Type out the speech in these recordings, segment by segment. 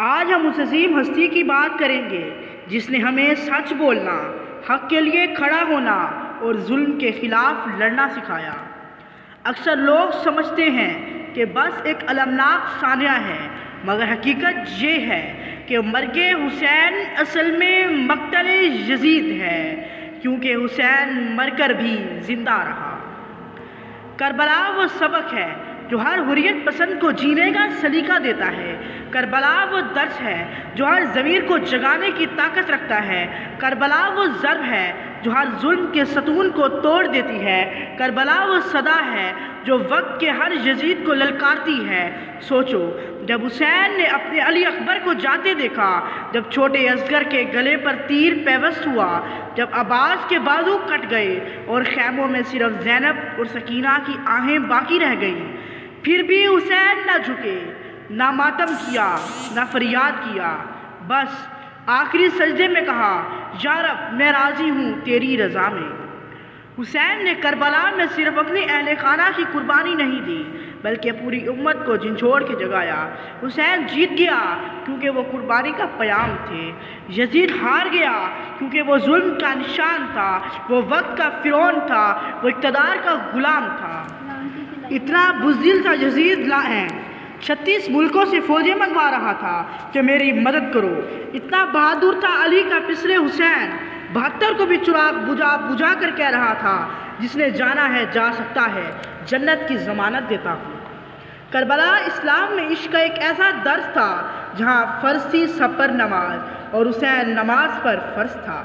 آج ہم اس عظیم ہستی کی بات کریں گے جس نے ہمیں سچ بولنا، حق کے لیے کھڑا ہونا اور ظلم کے خلاف لڑنا سکھایا۔ اکثر لوگ سمجھتے ہیں کہ بس ایک المناک سانحہ ہے، مگر حقیقت یہ ہے کہ مرگ حسین اصل میں مقتل یزید ہے، کیونکہ حسین مر کر بھی زندہ رہا۔ کربلا وہ سبق ہے جو ہر حریت پسند کو جینے کا سلیقہ دیتا ہے۔ کربلا وہ درس ہے جو ہر ضمیر کو جگانے کی طاقت رکھتا ہے۔ کربلا وہ ضرب ہے جو ہر ظلم کے ستون کو توڑ دیتی ہے۔ کربلا وہ صدا ہے جو وقت کے ہر یزید کو للکارتی ہے۔ سوچو، جب حسین نے اپنے علی اکبر کو جاتے دیکھا، جب چھوٹے اصغر کے گلے پر تیر پیوست ہوا، جب عباس کے بازو کٹ گئے اور خیموں میں صرف زینب اور سکینہ کی آہیں باقی رہ گئیں، پھر بھی حسین نہ جھکے، نہ ماتم کیا، نہ فریاد کیا، بس آخری سجدے میں کہا، یا رب میں راضی ہوں تیری رضا میں۔ حسین نے کربلا میں صرف اپنے اہل خانہ کی قربانی نہیں دی، بلکہ پوری امت کو جھنجھوڑ کے جگایا۔ حسین جیت گیا کیونکہ وہ قربانی کا پیام تھے۔ یزید ہار گیا کیونکہ وہ ظلم کا نشان تھا، وہ وقت کا فرعون تھا، وہ اقتدار کا غلام تھا۔ اتنا بزدل تھا یزید لاعین، 36 ملکوں سے فوجیں منگوا رہا تھا کہ میری مدد کرو۔ اتنا بہادر تھا علی کا پسرے حسین، 72 کو بھی چراغ بجھا کر کہہ رہا تھا، جس نے جانا ہے جا سکتا ہے، جنت کی ضمانت دیتا ہوں۔ کربلا اسلام میں عشق کا ایک ایسا درس تھا جہاں فرض تھی سب پر نماز، اور حسین نماز پر فرض تھا۔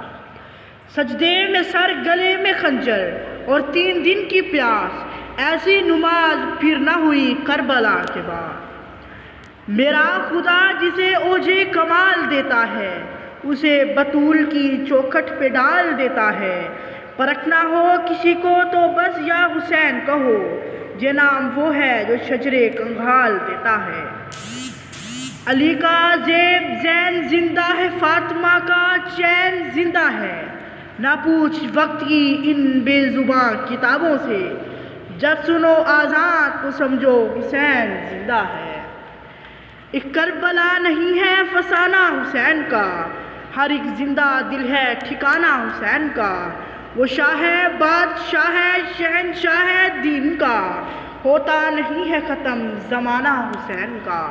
سجدے میں سر، گلے میں خنجر اور 3 دن کی پیاس، ایسی نماز پھر نہ ہوئی کربلا کے بعد۔ میرا خدا جسے اوجے کمال دیتا ہے، اسے بطول کی چوکھٹ پہ ڈال دیتا ہے۔ پرکھنا ہو کسی کو تو بس یا حسین کہو، یہ نام وہ ہے جو شجرے کنگھال دیتا ہے۔ علی کا زیب زین زندہ ہے، فاطمہ کا چین زندہ ہے، نہ پوچھ وقت کی ان بے زباں کتابوں سے، جب سنو آزاد تو سمجھو حسین زندہ ہے۔ ایک کربلا نہیں ہے فسانہ حسین کا، ہر ایک زندہ دل ہے ٹھکانہ حسین کا۔ وہ شاہ ہے، بادشاہ ہے، شہنشاہ ہے دین کا، ہوتا نہیں ہے ختم زمانہ حسین کا۔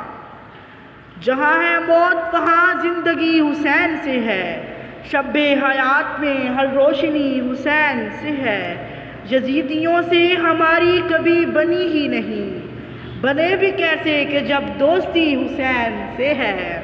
جہاں ہے موت وہاں زندگی حسین سے ہے، شب حیات میں ہر روشنی حسین سے ہے۔ یزیدیوں سے ہماری کبھی بنی ہی نہیں، بنے بھی کیسے کہ جب دوستی حسین سے ہے۔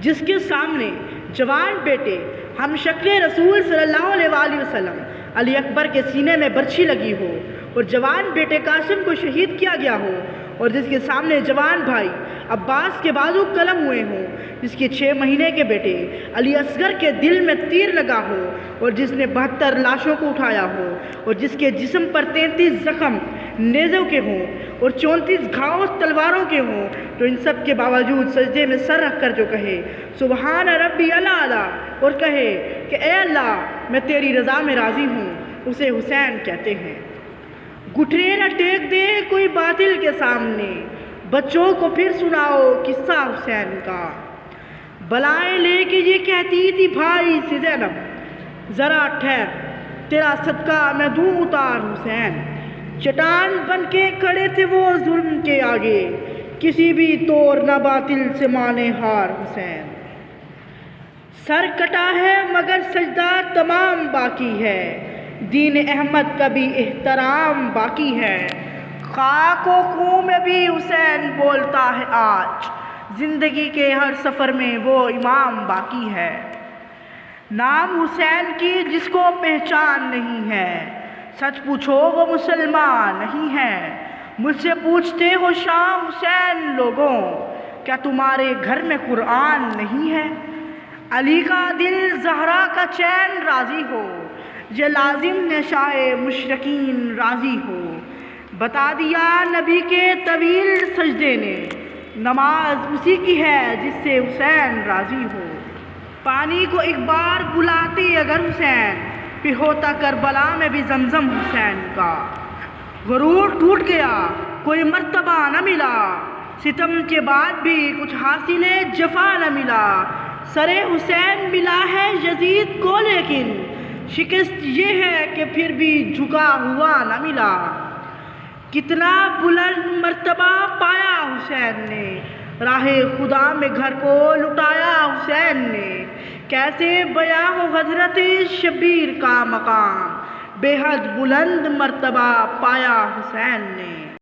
جس کے سامنے جوان بیٹے ہم شکل رسول صلی اللہ علیہ وآلہ وسلم علی اکبر کے سینے میں برچھی لگی ہو اور جوان بیٹے قاسم کو شہید کیا گیا ہو، اور جس کے سامنے جوان بھائی عباس کے بازو قلم ہوئے ہوں، جس کے 6 مہینے کے بیٹے علی اصغر کے دل میں تیر لگا ہو، اور جس نے 72 لاشوں کو اٹھایا ہو، اور جس کے جسم پر 33 زخم نیزوں کے ہوں اور 34 گھاؤ تلواروں کے ہوں، تو ان سب کے باوجود سجدے میں سر رکھ کر جو کہے سبحان ربی الاعلیٰ، اور کہے کہ اے اللہ میں تیری رضا میں راضی ہوں، اسے حسین کہتے ہیں۔ گھٹنے نہ ٹیک دے کوئی باطل کے سامنے، بچوں کو پھر سناؤ قصہ حسین کا۔ بلائیں لے کے یہ کہتی تھی بھائی سے زینب، ذرا ٹھہر تیرا صدقہ میں دوں اتار حسین۔ چٹان بن کے کھڑے تھے وہ ظلم کے آگے، کسی بھی طور نہ باطل سے مانے ہار حسین۔ سر کٹا ہے مگر سجدہ تمام باقی ہے، دین احمد کا بھی احترام باقی ہے۔ خاک و خون میں بھی حسین بولتا ہے آج، زندگی کے ہر سفر میں وہ امام باقی ہے۔ نام حسین کی جس کو پہچان نہیں ہے، سچ پوچھو وہ مسلمان نہیں ہے۔ مجھ سے پوچھتے ہو شاہ حسین لوگوں، کیا تمہارے گھر میں قرآن نہیں ہے؟ علی کا دل زہرا کا چین راضی ہو، یہ لازم ہے شاہ مشرقین راضی ہو۔ بتا دیا نبی کے طویل سجدے نے، نماز اسی کی ہے جس سے حسین راضی ہو۔ پانی کو ایک بار بلاتے اگر حسین، پھر ہوتا کربلا میں بھی زمزم حسین کا۔ غرور ٹوٹ گیا کوئی مرتبہ نہ ملا، ستم کے بعد بھی کچھ حاصل جفا نہ ملا، سر حسین ملا ہے یزید کو لیکن شکست یہ ہے کہ پھر بھی جھکا ہوا نہ ملا۔ کتنا بلند مرتبہ پایا حسین نے، راہ خدا میں گھر کو لٹایا حسین نے، کیسے بیاں ہو حضرت شبیر کا مقام، بے حد بلند مرتبہ پایا حسین نے۔